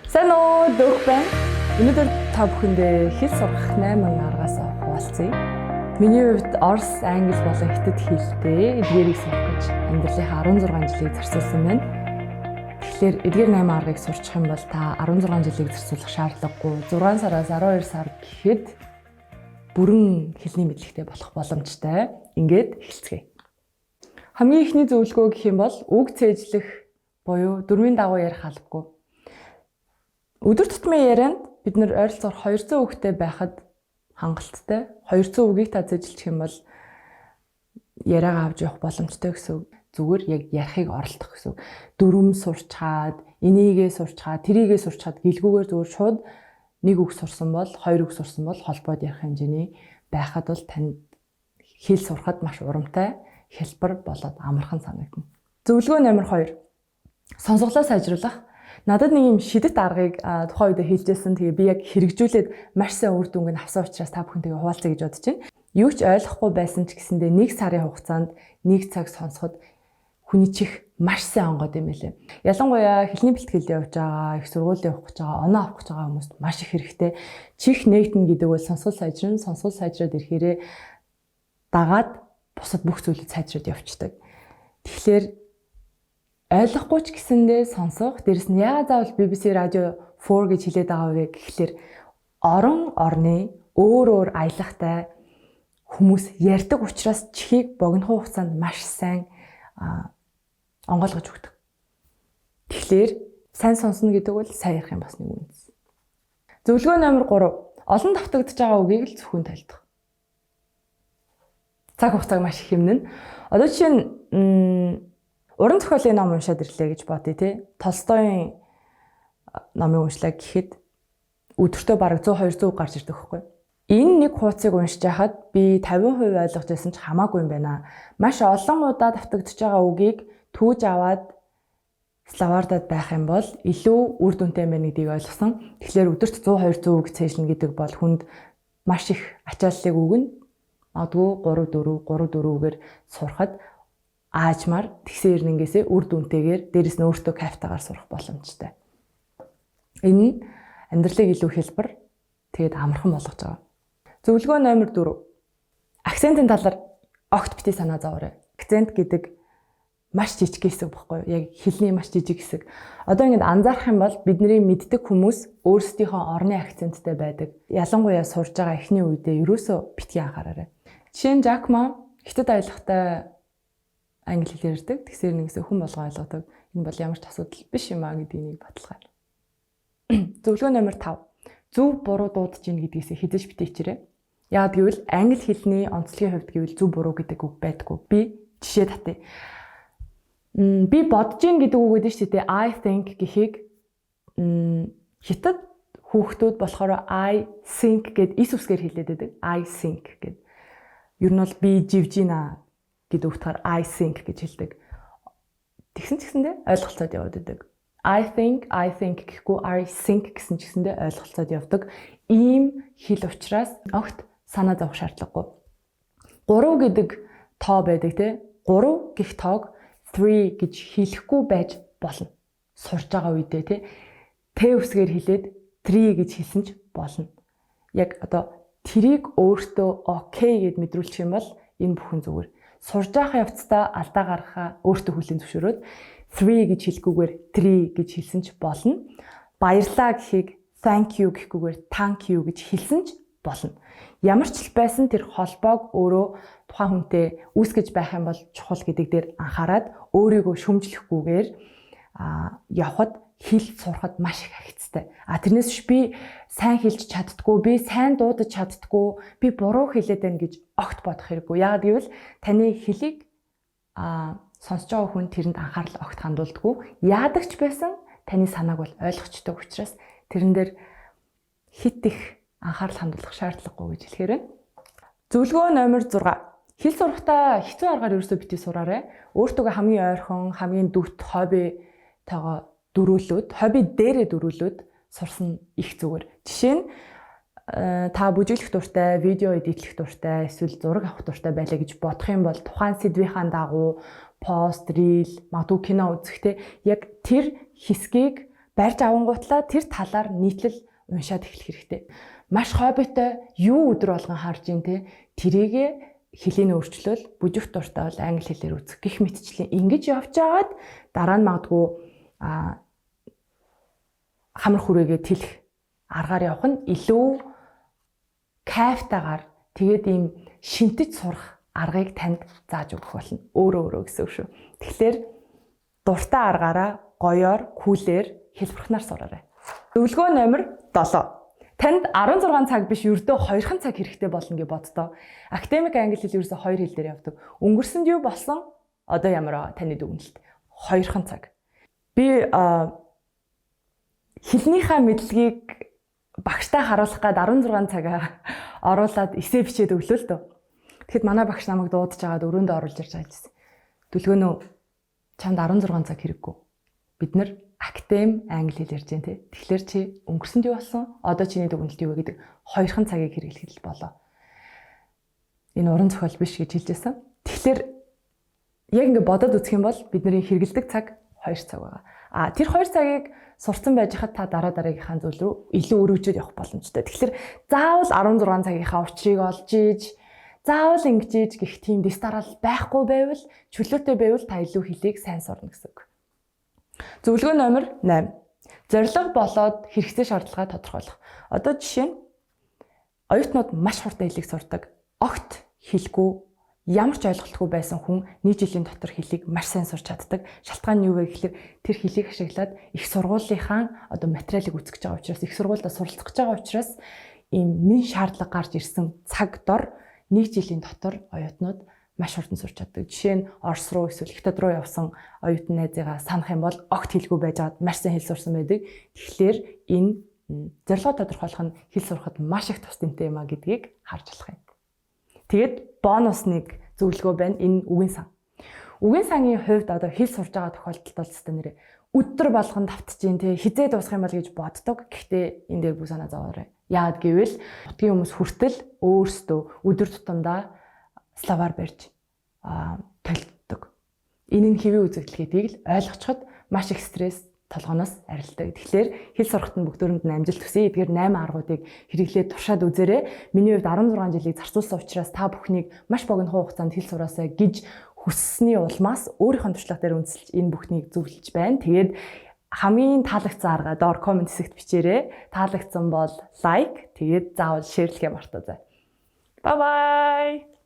Сайн уу дөөх байна. Өнөөдөр та бүхэндээ хэл сурах 8 аргаас хуваалцъя. Миний хувьд Орос, Англи болон Хятад хэлтэй эдгээрийг сурах гэж амьдралынхаа 16 жилийг зарцуулсан байна. Тэгэхээр эдгээр 8 аргыг сурчих юм бол та 16 жилийг зарцуулах шаардлагагүй. 6 сараас 12 сар гэхэд бүрэн хэлний мэдлэгтэй болох боломжтой. Ингээд эхэлцгээе. Хамгийн ихний зөвлөгөө гэх юм бол үг цээжлэх буюу дөрмийн дагуу ярих албагүй. Өдөр тутмын ярианд бид нэр ойролцоогоор 200 үгтэй байхад хангалттай. 200 үгийг та зэжилчих юм бол яриагаа авч явах боломжтой гэсэн үг. Зүгээр яг ярихыг оролдох гэсэн үг. Дүрм сурчаад, энийгээ сурчаад, тэрийгээ сурчаад гэлгүүгээр зүгээр шууд нэг үг сурсан бол, хоёр үг сурсан бол холбоод ярих хэмжээний байхад бол танд хэл сурахад маш урамтай, хялбар болоод амархан санагдана. Зөвлөгөө номер 2. Сонсголоо сайжруулах. Надад нэг юм шидэт аргыг тухайн үед хэлжсэн. Тэгээ би яг хэрэгжүүлээд маш сайн үр дүнг авсан учраас та бүхэнтэйгээ хуваалцъя гэж бодож байна. Юу ч ойлгохгүй байсан ч гэсэндээ 1 сарын хугацаанд 1 цаг сонсоход хүний чих маш сайн онгод юм байлээ. Ялангуяа хэлний бэлтгэлд явж байгаа, их сургууль явах гэж байгаа, оноо авах гэж байгаа хүмүүст маш их хэрэгтэй. Чих нээгтэн гэдэг бол сонсгол сайжраад ирэхээрээ дагаад бусад бүх зүйлийг сайжраад явцдаг. Тэгэхээр ойлгохгүй ч гэсэндээ сонсох. Дээрэс нь яагаад заавал BBC Radio 4 гэж хэлээд байгаа вэ гэхлээр орон орны өөр аялахтай хүмүүс ярьдаг учраас чихийг богино хугацаанд маш сайн онгойлгож өгдөг. Тэгэхээр сайн сонсно гэдэг бол сайн ярих юм бас нэг үнэс. Зөвлөгөө номер 3. Олон давтагдж байгаа үгийг л зөвхөн тайлбарлах. Цаг хугацааг маш их хэмнэн. Одоо жишээ нь уран зохиолын ном уншаад ирлээ гэж бодъё тий. Толстойн номыг уншлаа гэхэд өдөртөө бараг 100-200 гарч ирдэг байхгүй. Энэ нэг хуудсыг уншиж байхад би 50% ойлгож байсан ч хамаагүй юм байна. Маш олон удаа давтагдж байгаа үгийг түүж аваад словардад байх юм бол илүү үр дүнтэй байна гэдгийг ойлгосон. Тэгэхээр өдөрт 100-200 үг цээжлэн гэдэг бол хүнд маш их ачааллыг өгнө. Магадгүй 3-4 үгээр сурахад аажмаар тэгсэн эрнэнгээсээ үр дүнтэйгээр дээрэс нь өөртөө кайфтайгаар сурах боломжтой. Энэ нь амьдралыг илүү хялбар тэгээд амархан болгож байгаа. Зөвлөгөө номер 4. Акцентын талаар огт бити санаа зовоорой. Акцент гэдэг маш жижиг хэсэг баггүй юу? Яг хэлний маш жижиг хэсэг. Одоо ингэж анзаарах юм бол бидний мэддэг хүмүүс өөрсдийнхөө орны акценттэй байдаг. Ялангуяа сурж байгаа эхний үедээ ерөөсөө битгий анхаараарай. Жишээ нь Жак Ма Хятад аялахтай англи хэлээр ирдэг. Тэгсээр нэгсээ хүн болгоо ойлгодог. Энэ бол ямар ч асуудал биш юм а гэдгийг баталгаа. Зөвлөгөө номер 5. Зөв буруу дуудаж ийн гэдгээс хэзээ ч битээ хичээрэй. Яг гэвэл англи хэлний онцлогийн хувьд гэвэл зөв буруу гэдэг үг байдгүй. Би жишээ татъя. Би бодож ийн гэдэг үг гэдэг шүү дээ. I think гэхийг хятад хүүхдүүд болохоор I think гэд ис үсгээр хэлээд байдаг. I think гэд. Ер нь бол би живж ийна гэдэг утгаар I think гэж хэлдэг. Тэгсэн ч гэсэндээ ойлголцоод яваад байдаг. I think гэхгүй I think гэсэн ч гэсэндээ ойлголцоод явдаг. Ийм хэл учраас огт санаа зовох шаардлагагүй. 3 гэдэг тоо байдаг тий. 3 гэх тоог 3 гэж хэлэхгүй байж болно. Сурж байгаа үедээ тий. Т үсгээр хэлээд 3 гэж хэлсэн ч болно. Яг одоо тэрийг өөртөө окей гэд мэдрүүлчих юм бол энэ бүхэн зүгээр. Сурж явах явцдаа алдаа гаргахаа өөртөө хүлээн зөвшөөрөөд 3 гэж хэлэхгүйгээр 3 гэж хэлсэн ч болно. Баярлалаа гэхийг thank you гэхгүйгээр thank you гэж хэлсэн ч болно. Ямар ч л байсан тэр холбоог өөрөө тухайн хүнтэй үүсгэж байх юм бол чухал гэдэг дээр анхаарад өөрийгөө шөмжлөхгүйгээр явхад хэл сурахад маш их хягцтай. Тэрнээс биш би сайн хэлж чаддгүй, би сайн дуудаж чаддгүй, би буруу хэлээд байна гэж огт бодох хэрэггүй. Яагаад гэвэл таны хэлийг сонсож байгаа хүн тэрэнд анхаарал огт хандуулдаггүй. Яадаг ч байсан таны санааг бол ойлгочтой учраас тэрэн дээр хит их анхаарал хандуулах шаардлагагүй гэж хэлэхээр байна. Зөвлөгөө номер 6. Хэл сурахдаа хэцүү аргаар ерөөсөө бити сураарай. Өөртөө хамгийн ойрхон, хамгийн дүгт хоббитойгоо хобби дээрээ дөрүүлээд сурсан их зүгээр. Жишээ нь та бүжиглэх дуртай, видео эдитлэх дуртай, эсвэл зураг авах дуртай байлаа гэж бодох юм бол тухайн сэдвийнхаа дагуу пост, рил, магадгүй кино үзэхдээ яг тэр хэсгийг барьж авангуутлаа тэр талаар нийтлэл уншаад эхлэх хэрэгтэй. Маш хоббитой юу өдөр болгон харж ийн те тэрийгэ хэлийг өөрчлөөл бүжигт дуртай бол англи хэлээр үзэх гэх мэтчлэн ингэж явж байгаад дараа нь магадгүй хамар хүрээгээ тэлэх аргаар явах нь илүү кайфтайгаар тэгээд ийм шинтэж сурах аргыг танд зааж өгөх болно. Өөрөө гэсэн үг шүү. Тэгэхээр дуртай аргаараа гоёор, күүлээр хэлбэрхнаар сураарай. Зөвлөгөө номер 7. Танд 16 цаг биш ердөө 2хан цаг хэрэгтэй болно гэж боддоо. Академик англи хэл ерөөсө 2 хэл дээр явдаг. Өнгөрсөнд юу болсон? Одоо ямар таны дүгнэлт? 2хан цаг. Би хэлнийхээ мэдлэгийг багштай харуулах гээд 16 цагаа оруулаад эсээ бичээд өглөө л дөө. Тэгэхэд манай багш намайг дуудаж агаад өрөөндөө оруулж ирж байгаа гэсэн. Дүлгөөнөө чамд 16 цаг хэрэггүй. Бид нар академи англи хэл ярьж байна те. Тэгэхээр чи өнгөрсөнд юу болсон? Одоо чиний дүгнэлт юу вэ гэдэг 2хан цагийг хэрэглэхэд болоо. Энэ уран зохиол биш гэж хэлжсэн. Тэгэхээр яг ингэ бодоод үзэх юм бол бидний хэрэгэлдэг цаг 2 цаг байгаа. Тэр 2 цагийг сурцсан байж хад та дараагийнхаа зүйл рүү илүү өргөжөөд явах боломжтой. Тэгэхээр заавал 16 цагийнхаа учрыг олж ийж заавал ингэж ийж гэх тийм дистарал байхгүй байвал чөлөөтэй байвал та илүү хэлийг сайн сурна гэсэн үг. Зөвлөгөө номер 8. Зорилго болоод хэрэгцээ шаардлага тодорхойлох. Одоо жишээ нь оюутнууд маш хурдан хэлийг сурдаг. Огт хэлгүй ямар ч ойлголтгүй байсан хүн нэг жилийн дотор хэлийг маш сайн сурч чаддаг. Шалтгаан нь юу вэ гэхээр тэр хэлийг ашиглаад их сургуулийнхаа одоо материалыг үзэж байгаа учраас их сургуультай суралцах гэж байгаа учраас ийм нэн шаардлага гарч ирсэн цаг дор нэг жилийн дотор оюутнууд маш хурдан сурч чаддаг. Жишээ нь Орос руу эсвэл Хятад руу явсан оюутан найзыгаа санах юм бол огт хэлгүй байж байгаад маш сайн хэл сурсан байдаг. Тэгэхээр энэ зорилгоо тодорхойлох нь хэл сурахад маш их тус дэмтэй юм а гэдгийг харж болох юм. Тэгээд бонус нэг зөвлөгөө байна. Энэ үгийн сан. Үгийн сангийн хувьд одоо хэл сурж байгаа тохиолдолд бол хэвээр нэрээ өдөр болгон давтаж ийн те хизээ дуусах юм бол гэж боддог. Гэхдээ энэ дээр бүх санаа зовоорой. Яагаад гэвэл нутгийн хүмүүс хүртэл өөрсдөө өдөр тутамдаа славаар барьж толддог. Энэ нь хэвийн үзэгдэл гэдгийг л ойлгочиход маш их стресс толгоноос арилдаг. Тэгэхээр хэл сурахад нь бүх дөрөнд нь амжилт хүсье. Эдгээр 8 аргуудыг хэрэглээд туршаад үзээрэй. Миний хувьд 16 жилийг зарцуулсан учраас та бүхнийг маш богино хугацаанд хэл сураасаа гэж хүссний улмаас өөрийнхөө туршлага дээр үндэслэж энэ бүхнийг зөвлөж байна. Тэгээд хамгийн таалагдсан арга доор комент хэсэгт бичээрэй. Таалагдсан бол лайк, тэгээд заавал шеэрлэхээ мартаа зай. Bye bye.